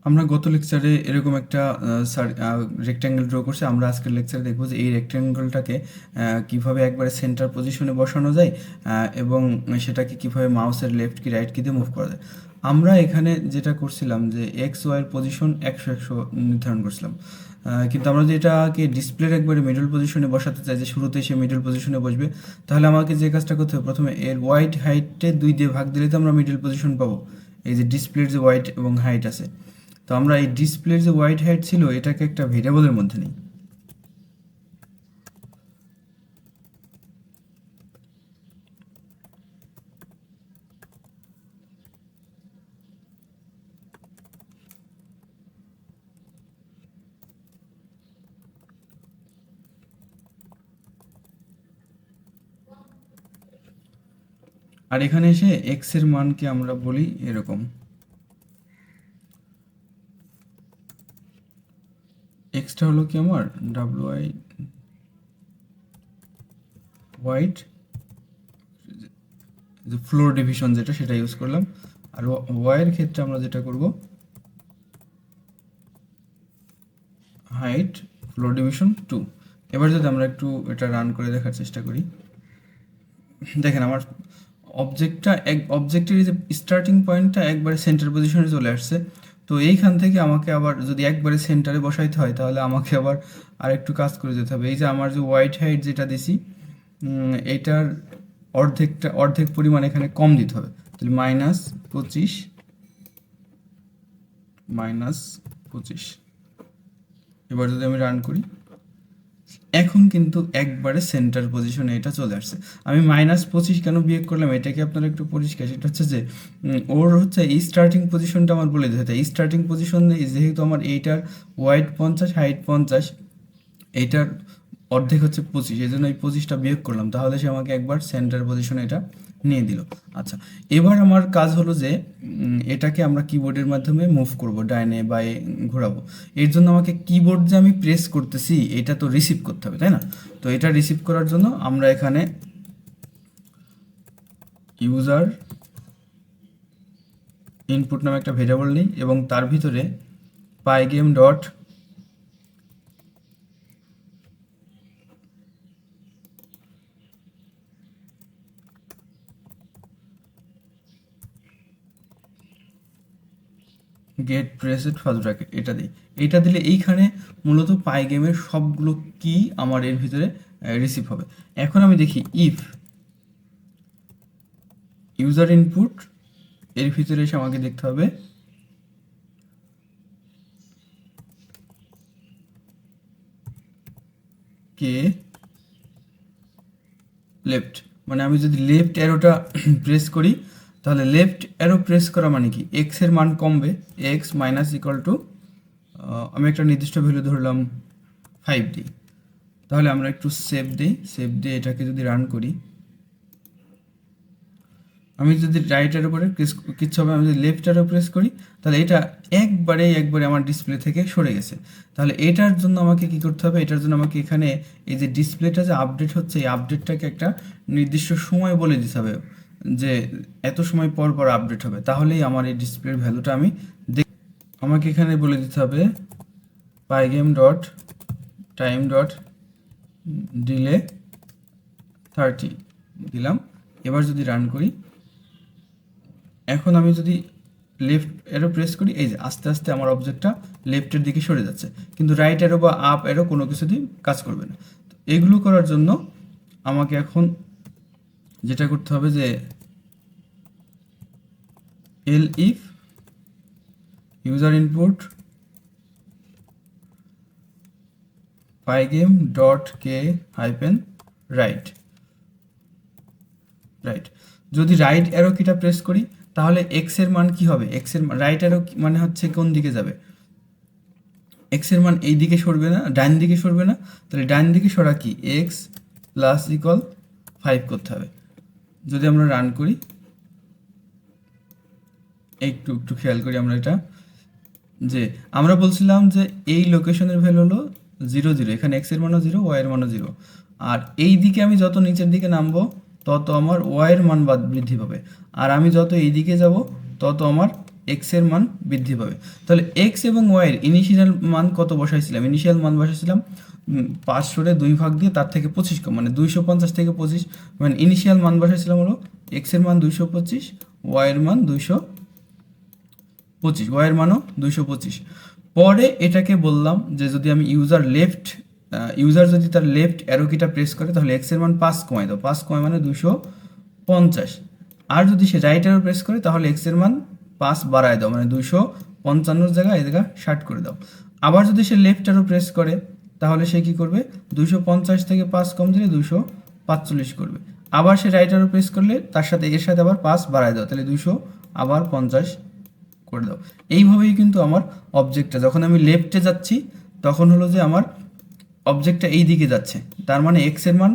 আমরা গত লেকচারে এরকম একটা রেক্ট্যাঙ্গেল ড্র করছি। আমরা আজকের লেকচারে দেখব যে এই রেক্ট্যাঙ্গেলটাকে কিভাবে একবারে সেন্টার পজিশনে বসানো যায় এবং সেটাকে কিভাবে মাউসের লেফট কি রাইট কি দিয়ে মুভ করা যায়। আমরা এখানে যেটা করছিলাম যে এক্স ওয়াইয়ের পজিশন 100 নির্ধারণ করছিলাম, কিন্তু আমরা যদি এটাকে ডিসপ্লের একবারে মিডল পজিশনে বসাতে চাই যে শুরুতে সে মিডল পজিশনে বসবে, তাহলে আমাকে যে কাজটা করতে হবে, প্রথমে এর ওয়াইড হাইটে 2 দিয়ে ভাগ দিলে তো আমরা মিডল পজিশন পাবো। এই যে ডিসপ্লের যে ওয়াইড এবং হাইট আছে, তো আমরা এই ডিসপ্লের যে ওয়াইড হাইট ছিল এটাকে একটা ভেরিয়েবলের মধ্যে নিই। আর এখানে এসে এক্স এর মানকে আমরা বলি এরকম, এক্সটা হলো কি আমার ডাব্লিউ আই ওয়াইড, যে ফ্লোর ডিভিশন যেটা সেটা ইউজ করলাম। আর ওয়াইয়ের ক্ষেত্রে আমরা যেটা করব হাইট ফ্লোর ডিভিশন 2। এবার যদি আমরা একটু এটা রান করে দেখার চেষ্টা করি, দেখেন আমার অবজেক্টের যে স্টার্টিং পয়েন্টটা একবারে সেন্টার পজিশনে চলে আসছে। তো এইখান থেকে আমাকে আবার যদি একবারে সেন্টারে বসাইতে হয় তাহলে আমাকে আবার আরেকটু কাজ করে যেতে হবে। এই যে আমার যে হোয়াইট হাইট যেটা দিছি এইটার অর্ধেক পরিমাণ এখানে কম দিতে হবে, তাহলে -25। এবার যদি আমি রান করি, এখন কিন্তু একবারে সেন্টার পজিশনে এটা চলে আসছে। আমি -25 কেন বিয়োগ করলাম এটা কি আপনারা একটু পরিষ্কার? সেটা হচ্ছে যে ওর হচ্ছে এই স্টার্টিং পজিশনটা আমার বলে দিতে, এই স্টার্টিং পজিশন যেহেতু আমার এইটার ওয়াইড 50 হাইট 50, এইটার অর্ধেক হচ্ছে 25, এই জন্য এই 25টা বিয়োগ করলাম, তাহলে সে আমাকে একবার সেন্টার পজিশনে এটা নিয়ে দিল। আচ্ছা, এবার আমার কাজ হলো যে এটাকে আমরা কিবোর্ডের মাধ্যমে মুভ করব, ডাইনে বায়ে ঘোরাবো। এর জন্য আমাকে কিবোর্ড যে আমি প্রেস করতেছি এটা তো রিসিভ করতে হবে, তাই না? তো এটা রিসিভ করার জন্য আমরা এখানে ইউজার ইনপুট নামে একটা ভেরিয়েবল নিই এবং তার ভিতরে পাইগেম ডট গেট প্রেসেড ফার্স্ট ব্র্যাকেট এটা দিই। এটা দিলে এইখানে মূলত পাইগেমের সবগুলো কি আমার এর ভিতরে রিসিভ হবে। এখন আমি দেখি ইফ ইউজার ইনপুট, এর ভিতরে এসে আমাকে দেখতে হবে কে লেফট, মানে আমি যদি লেফট অ্যারোটা প্রেস করি তাহলে লেফট অ্যারো প্রেস করা মানে কি এক্স এর মান কমবে, এক্স মাইনাস ইকুয়াল টু আমি একটা নির্দিষ্ট ভ্যালু ধরলাম 5 দিই। তাহলে আমরা একটু সেভ দিয়ে এটাকে যদি রান করি, আমি যদি রাইট অ্যারো করে কিচ্ছু হবে, আমি যদি লেফট অ্যারো প্রেস করি তাহলে এটা একবারে আমার ডিসপ্লে থেকে সরে গেছে। তাহলে এটার জন্য আমাকে কি করতে হবে? এটার জন্য আমাকে এখানে এই যে ডিসপ্লেটা যে আপডেট হচ্ছে এই আপডেটটাকে একটা নির্দিষ্ট সময় বলে দিতে হবে যে এত সময় পর পর আপডেট হবে, তাহলেই আমার এই ডিসপ্লের ভ্যালুটা আমি আমাকে এখানে বলে দিতে হবে পাইগেম ডট টাইম ডট ডিলে 30 দিলাম। এবার যদি রান করি, এখন আমি যদি লেফট অ্যারো প্রেস করি, এই যে আস্তে আস্তে আমার অবজেক্টটা লেফটের দিকে সরে যাচ্ছে, কিন্তু রাইট অ্যারো বা আপ অ্যারো কোনো কিছু দিয়ে কাজ করবে না। তো এগুলো করার জন্য আমাকে এখন যেটা করতে হবে যে elif user input pygame dot K hyphen right, যদি রাইট অ্যারো কিটা প্রেস করি তাহলে এক্স এর মান কি হবে? এক্স এর রাইট অ্যারো মানে হচ্ছে কোন দিকে যাবে? এক্স এর মান এই দিকে সরবে না, ডান দিকে সরবে না। তাহলে ডান দিকে সরা কি এক্স প্লাস ইকুয়াল 5 করতে হবে। যদি আমরা রান করি, একটু খেয়াল করি আমরা এটা, যে আমরা বলছিলাম যে এই লোকেশনের ভ্যালু হলো 0 0, এখানে এক্স এর মানও 0, ওয়াই এর মানও 0। আর এই দিকে আমি যত নিচের দিকে নামবো তত আমার ওয়াই এর মান বৃদ্ধি পাবে, আর আমি যত এই দিকে যাব তত আমার এক্স এর মান বৃদ্ধি পাবে। তাহলে এক্স এবং ওয়াই এর ইনিশিয়াল মান কত বসাইছিলাম? ইনিশিয়াল মান বসাইছিলাম 500 2 ভাগ দিয়ে তার থেকে 25 কম, মানে 250 থেকে 25, মানে ইনিশিয়াল মান বসাইছিলাম হলো এক্স এর মান 225, ওয়াই এর মান 225, ওয়াই এর মানও 225। পরে এটাকে বললাম যে যদি আমি ইউজার যদি তার লেফট অ্যারো কিটা প্রেস করে তাহলে এক্স এর মান 5 কমাই দাও, 5 কমায় মানে 250। আর যদি সে রাইট অ্যারো প্রেস করে তাহলে এক্স এর মান 5 বাড়ায় দাও, মানে 255 জায়গায় এই জায়গা 60 করে দাও। আবার যদি সে লেফট অ্যারো প্রেস করে তাহলে সে কি করবে? 250 থেকে 5 কম দিলে 245 করবে। আবার সে রাইট অ্যারো প্রেস করলে তার সাথে এর সাথে আবার 5 বাড়ায় দাও, তাহলে 200 আবার 50 করে দাও। এইভাবেই কিন্তু আমার অবজেক্টটা, যখন আমি লেফটে যাচ্ছি তখন হলো যে আমার অবজেক্টটা এই দিকে যাচ্ছে, তার মানে এক্স এর মান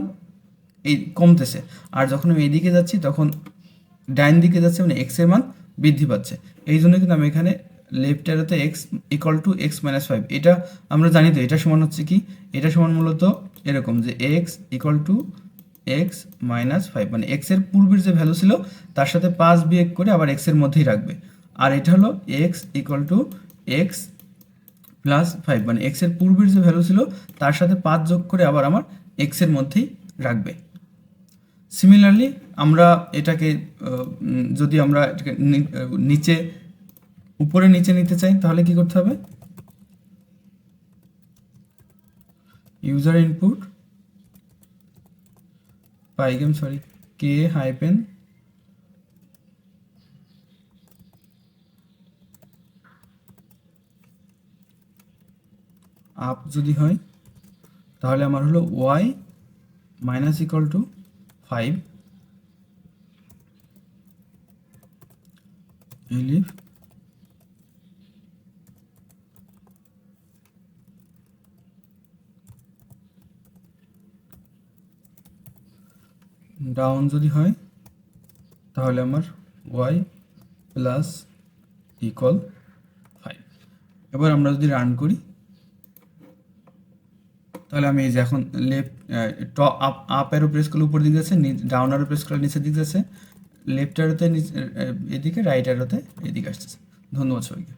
এই কমতেছে। আর যখন আমি এইদিকে যাচ্ছি তখন ডাইন দিকে যাচ্ছে, মানে এক্স এর মান বৃদ্ধি পাচ্ছে। এই জন্য কিন্তু আমি এখানে লেফট অ্যারোতে x equal to x minus 5, এটা আমরা জানি তো এটা সমান হচ্ছে কি, এটা সমান মূলত এরকম যে x equal to x minus 5, মানে এক্স এর পূর্বের যে ভ্যালু ছিল তার সাথে 5 বিয়োগ করে আবার এক্স এর মধ্যেই রাখবে। আর এটা হলো x equal to x plus 5, মানে এক্স এর পূর্বের যে ভ্যালু ছিল তার সাথে 5 যোগ করে আবার আমার এক্স এর মধ্যেই রাখবে। সিমিলারলি আমরা এটাকে যদি আমরা এটাকে নিচে উপরে নিচে নিতে চাই তাহলে কি করতে হবে? User input pygame K hyphen up যদি হয় তাহলে আমার হলো y minus equal to 5 elif down যদি হয় তাহলে আমার ওয়াই প্লাস ইকুয়াল 5। এবার আমরা যদি রান করি তাহলে আমি এই যে এখন লেফট আপ অ্যারো প্রেস করলে উপর দিকে যাচ্ছে, ডাউন অ্যারো প্রেস করলে নিচের দিকে যাচ্ছে, লেফট অ্যারোতে এদিকে, রাইট অ্যারোতে এদিকে আসতেছে। ধন্যবাদ সবাইকে।